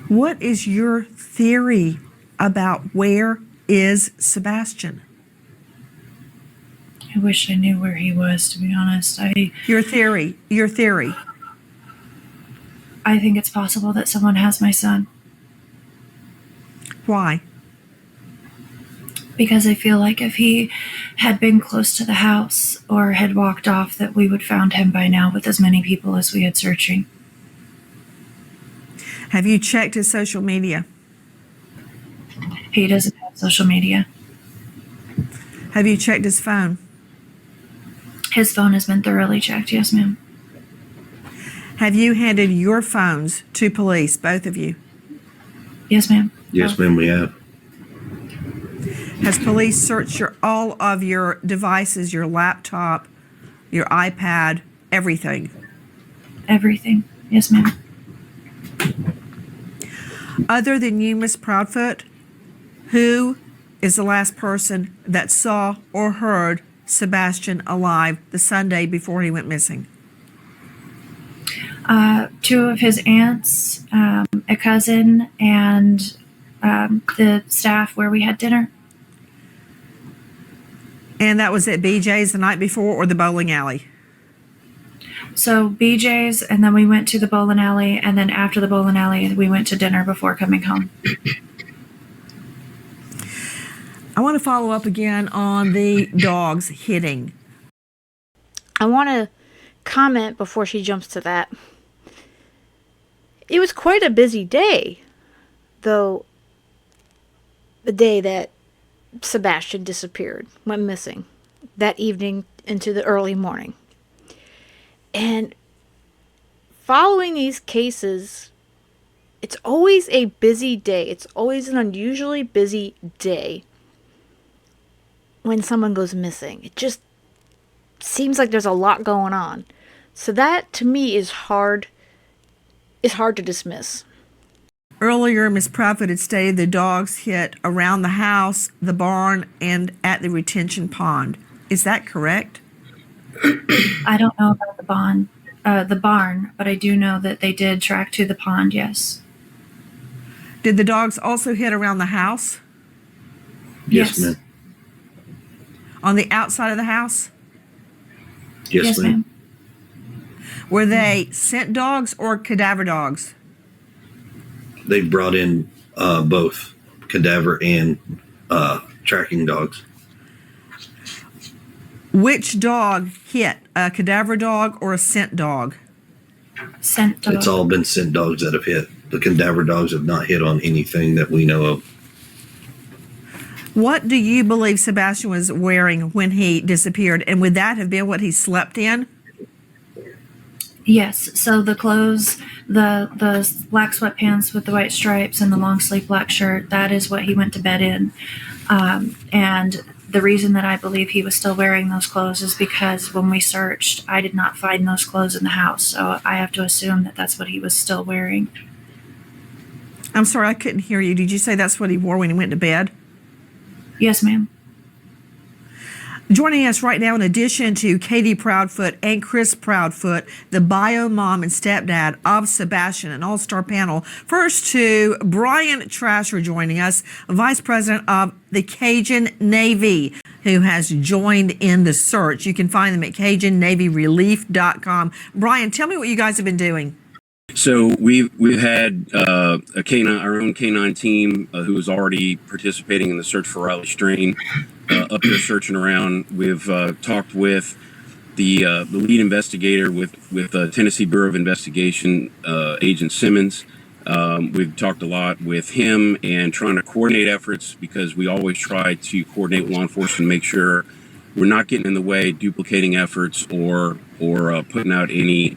What is your theory about where is Sebastian? I wish I knew where he was, to be honest. Your theory. I think it's possible that someone has my son. Why? Because I feel like if he had been close to the house or had walked off, that we would found him by now with as many people as we had searching. Have you checked his social media? He doesn't have social media. Have you checked his phone? His phone has been thoroughly checked, yes, ma'am. Have you handed your phones to police, both of you? Yes, ma'am. Yes, ma'am, we have. Has police searched all of your devices, your laptop, your iPad, everything? Everything. Yes, ma'am. Other than you, Miss Proudfoot, who is the last person that saw or heard Sebastian alive the Sunday before he went missing? 2 of his aunts, a cousin, and the staff where we had dinner. And that was at BJ's the night before or the bowling alley? So BJ's, and then we went to the bowling alley, and then after the bowling alley, we went to dinner before coming home. I want to follow up again on the dogs hitting. I want to comment before she jumps to that. It was quite a busy day, though, the day that Sebastian disappeared, went missing, that evening into the early morning. And following these cases, it's always a busy day. It's always an unusually busy day when someone goes missing. It just seems like there's a lot going on. So that, to me, is hard to dismiss. Earlier, Ms. Proudfoot had stated the dogs hit around the house, the barn, and at the retention pond. Is that correct? I don't know about the barn, but I do know that they did track to the pond, yes. Did the dogs also hit around the house? Yes, ma'am. On the outside of the house? Yes, ma'am. Were they scent dogs or cadaver dogs? They brought in both cadaver and tracking dogs. Which dog hit? A cadaver dog or a scent dog? Scent dog. It's all been scent dogs that have hit. The cadaver dogs have not hit on anything that we know of. What do you believe Sebastian was wearing when he disappeared? And would that have been what he slept in? Yes. So the clothes, the black sweatpants with the white stripes and the long sleeve black shirt, that is what he went to bed in. And the reason that I believe he was still wearing those clothes is because when we searched, I did not find those clothes in the house. So I have to assume that that's what he was still wearing. I'm sorry, I couldn't hear you. Did you say that's what he wore when he went to bed? Yes, ma'am. Joining us right now, in addition to Katie Proudfoot and Chris Proudfoot, the bio mom and stepdad of Sebastian, an all-star panel. First to Brian Trasher joining us, Vice President of the Cajun Navy, who has joined in the search. You can find them at CajunNavyRelief.com. Brian, tell me what you guys have been doing. So we've had a canine, our own canine team who is already participating in the search for Riley Strain, up there searching around. We've talked with the lead investigator with Tennessee Bureau of Investigation, Agent Simmons. We've talked a lot with him and trying to coordinate efforts, because we always try to coordinate with law enforcement and make sure we're not getting in the way, duplicating efforts, or putting out any.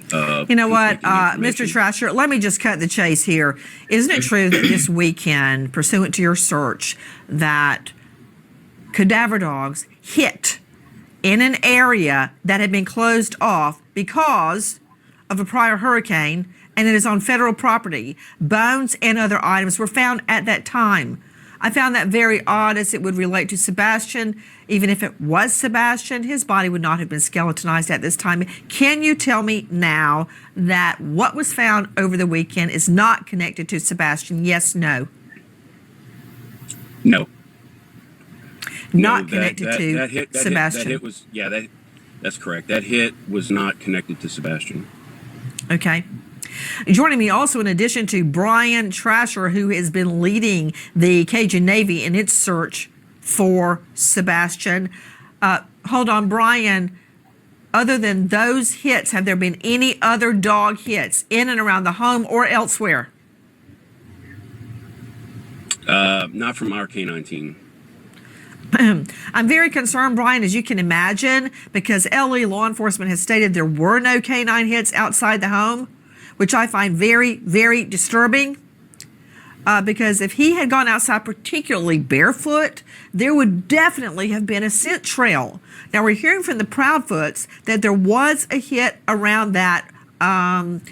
You know what, Mr. Trasher, let me just cut the chase here. Isn't it true that this weekend, pursuant to your search, that cadaver dogs hit in an area that had been closed off because of a prior hurricane, and it is on federal property? Bones and other items were found at that time. I found that very odd, as it would relate to Sebastian. Even if it was Sebastian, his body would not have been skeletonized at this time. Can you tell me now that what was found over the weekend is not connected to Sebastian? Yes, no? No. Not connected to Sebastian. That hit was, yeah, that's correct. That hit was not connected to Sebastian. Okay. Joining me also, in addition to Brian Trasher, who has been leading the Cajun Navy in its search for Sebastian. Hold on, Brian. Other than those hits, have there been any other dog hits in and around the home or elsewhere? Not from our canine team. I'm very concerned, Brian, as you can imagine, because LE law enforcement has stated there were no canine hits outside the home, which I find very, very disturbing. Because if he had gone outside, particularly barefoot, there would definitely have been a scent trail. Now, we're hearing from the Proudfoots that there was a hit around that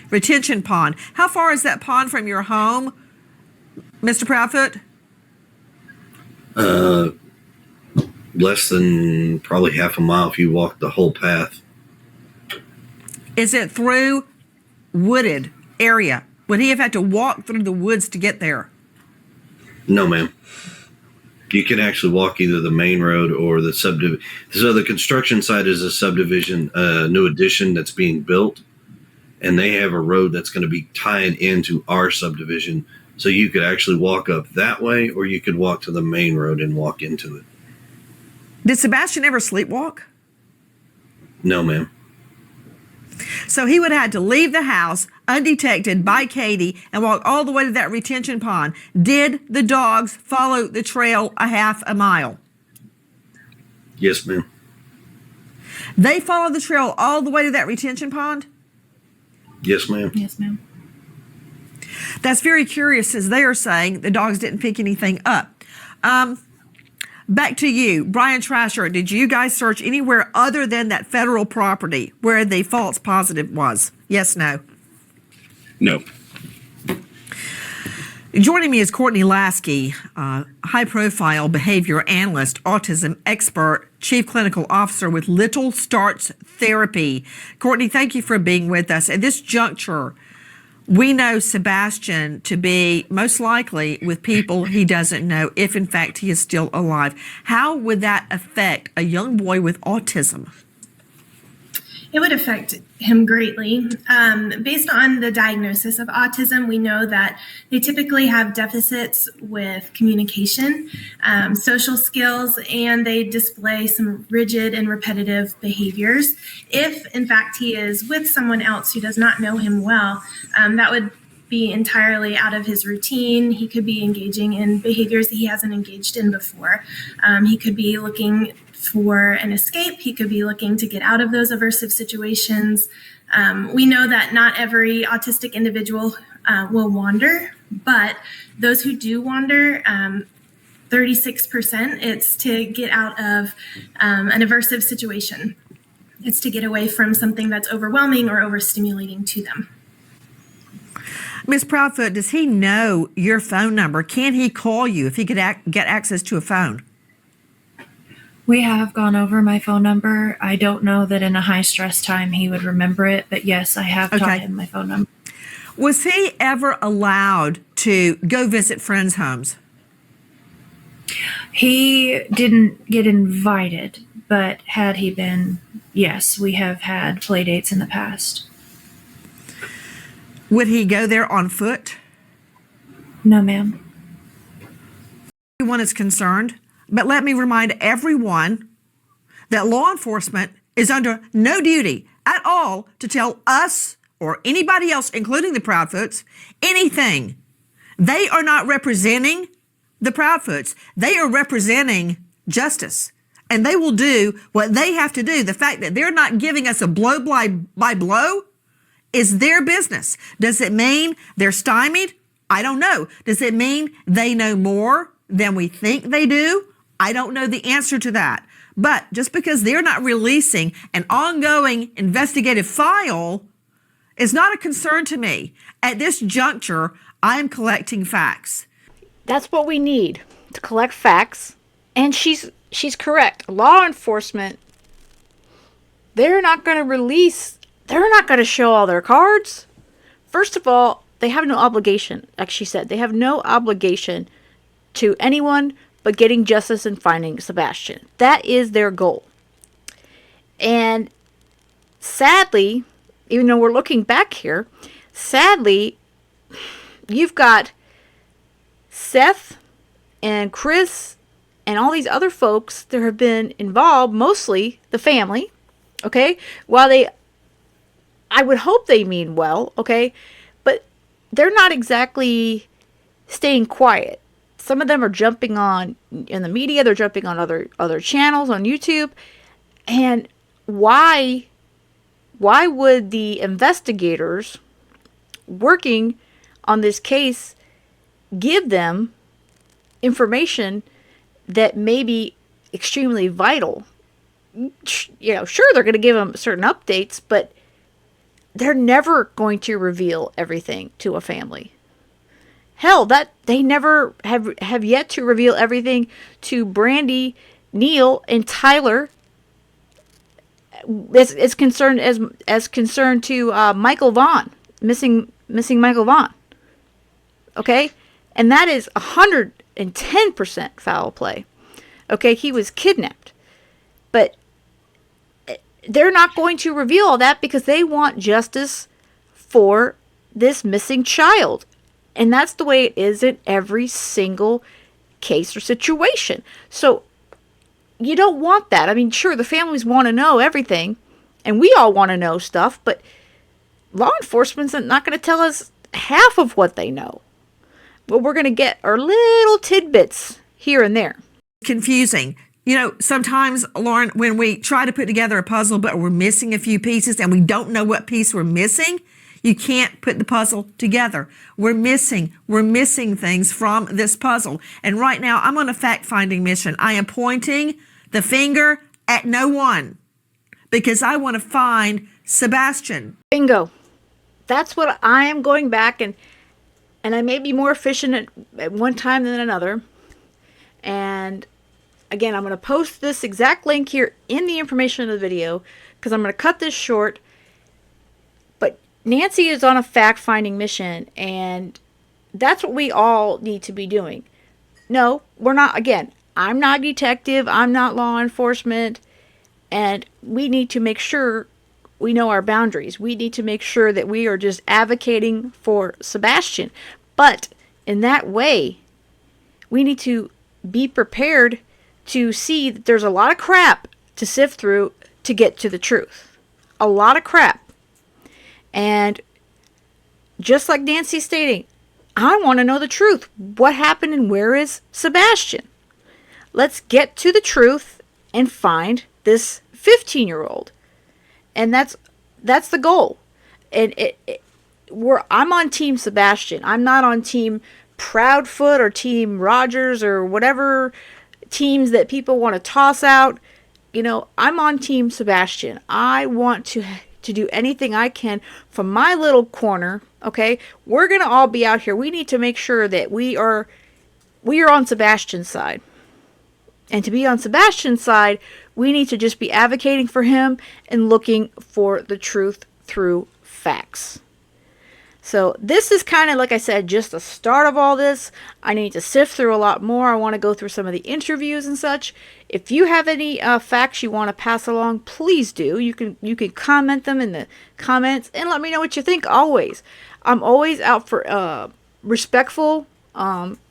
retention pond. How far is that pond from your home, Mr. Proudfoot? Less than probably half a mile if you walk the whole path. Is it through wooded area? Would he have had to walk through the woods to get there? No, ma'am. You can actually walk either the main road or the subdivision. So the construction site is a subdivision, new addition that's being built, and they have a road that's going to be tying into our subdivision. So you could actually walk up that way, or you could walk to the main road and walk into it. Did Sebastian ever sleepwalk? No, ma'am. So he would have had to leave the house undetected by Katie and walk all the way to that retention pond. Did the dogs follow the trail a half a mile? Yes, ma'am. They followed the trail all the way to that retention pond? Yes, ma'am. Yes, ma'am. That's very curious, as they are saying the dogs didn't pick anything up. Back to you, Brian Trasher. Did you guys search anywhere other than that federal property where the false positive was? Yes, no? No. Joining me is Courtney Lasky, high-profile behavior analyst, autism expert, chief clinical officer with Little Starts Therapy. Courtney, thank you for being with us. At this juncture, we know Sebastian to be most likely with people he doesn't know, if in fact he is still alive. How would that affect a young boy with autism? It would affect him greatly. Based on the diagnosis of autism, we know that they typically have deficits with communication, social skills, and they display some rigid and repetitive behaviors. If, in fact, he is with someone else who does not know him well, that would be entirely out of his routine. He could be engaging in behaviors that he hasn't engaged in before. He could be looking for an escape. He could be looking to get out of those aversive situations. We know that not every autistic individual will wander, but those who do wander, 36%, it's to get out of an aversive situation. It's to get away from something that's overwhelming or overstimulating to them. Ms. Proudfoot, does he know your phone number? Can he call you if he could get access to a phone? We have gone over my phone number. I don't know that in a high stress time he would remember it, but yes, I have taught him my phone number. Was he ever allowed to go visit friends' homes? He didn't get invited, but had he been, yes, we have had play dates in the past. Would he go there on foot? No, ma'am. Everyone is concerned, but let me remind everyone that law enforcement is under no duty at all to tell us or anybody else, including the Proudfoots, anything. They are not representing the Proudfoots. They are representing justice, and they will do what they have to do. The fact that they're not giving us a blow by blow is their business. Does it mean they're stymied? I don't know. Does it mean they know more than we think they do? I don't know the answer to that. But just because they're not releasing an ongoing investigative file is not a concern to me. At this juncture, I am collecting facts. That's what we need, to collect facts. And she's correct. Law enforcement, they're not going to release, they're not going to show all their cards. First of all, they have no obligation, like she said. They have no obligation to anyone but getting justice and finding Sebastian. That is their goal. And sadly, even though we're looking back here, sadly, you've got Seth and Chris and all these other folks that have been involved, mostly the family, okay? While I would hope they mean well, okay? But they're not exactly staying quiet. Some of them are jumping on in the media. They're jumping on other channels on YouTube. And why would the investigators working on this case give them information that may be extremely vital? You know, sure, they're going to give them certain updates, but they're never going to reveal everything to a family. Hell, that they never have yet to reveal everything to Brandy, Neil, and Tyler. As concerned to Michael Vaughn, missing Michael Vaughn. Okay, and that is 110% foul play. Okay, he was kidnapped, but they're not going to reveal all that because they want justice for this missing child. And that's the way it is in every single case or situation. So you don't want that. I mean, sure, the families want to know everything, and we all want to know stuff, but law enforcement's not going to tell us half of what they know. What we're going to get are little tidbits here and there. Confusing. You know, sometimes, Lauren, when we try to put together a puzzle, but we're missing a few pieces and we don't know what piece we're missing, you can't put the puzzle together. We're missing things from this puzzle. And right now, I'm on a fact-finding mission. I am pointing the finger at no one because I want to find Sebastian. Bingo. That's what I am going back, and I may be more efficient at one time than another. And again, I'm going to post this exact link here in the information of the video because I'm going to cut this short. But Nancy is on a fact-finding mission, and that's what we all need to be doing. No, we're not. Again, I'm not a detective. I'm not law enforcement. And we need to make sure we know our boundaries. We need to make sure that we are just advocating for Sebastian. But in that way, we need to be prepared to see that there's a lot of crap to sift through to get to the truth. A lot of crap. And just like Nancy stating, I want to know the truth. What happened and where is Sebastian? Let's get to the truth and find this 15-year-old. And that's the goal. And I'm on Team Sebastian. I'm not on Team Proudfoot or Team Rogers or whatever teams that people want to toss out. You know, I'm on Team Sebastian. I want to do anything I can from my little corner. Okay, we're gonna all be out here. We need to make sure that we are on Sebastian's side. And to be on Sebastian's side, we need to just be advocating for him and looking for the truth through facts. So this is kind of, like I said, just the start of all this. I need to sift through a lot more. I want to go through some of the interviews and such. If you have any facts you want to pass along, please do. You can comment them in the comments and let me know what you think always. I'm always out for respectful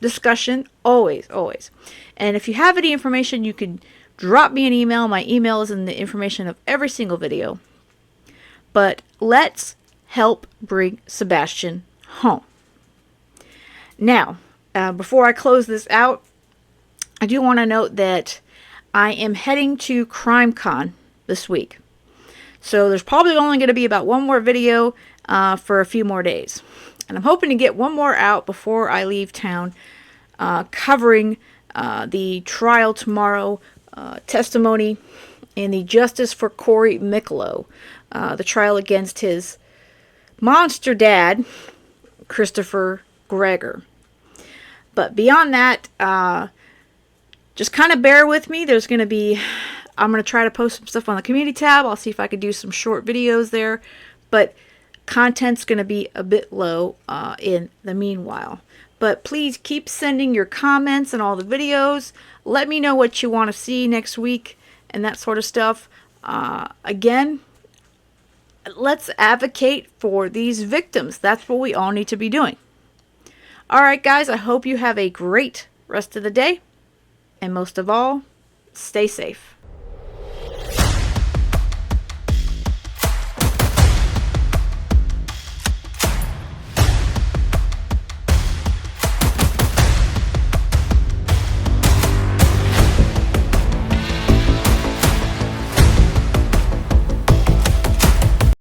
discussion. Always, always. And if you have any information, you can drop me an email. My email is in the information of every single video. But let's help bring Sebastian home. Now, before I close this out, I do want to note that I am heading to CrimeCon this week. So there's probably only going to be about one more video for a few more days. And I'm hoping to get one more out before I leave town, covering the trial tomorrow, testimony in the justice for Corey Micolo, the trial against his monster dad, Christopher Greger. But beyond that, just kind of bear with me. I'm going to try to post some stuff on the community tab. I'll see if I could do some short videos there. But content's going to be a bit low in the meanwhile. But please keep sending your comments and all the videos. Let me know what you want to see next week and that sort of stuff. Again, let's advocate for these victims. That's what we all need to be doing. All right, guys, I hope you have a great rest of the day. And most of all, stay safe.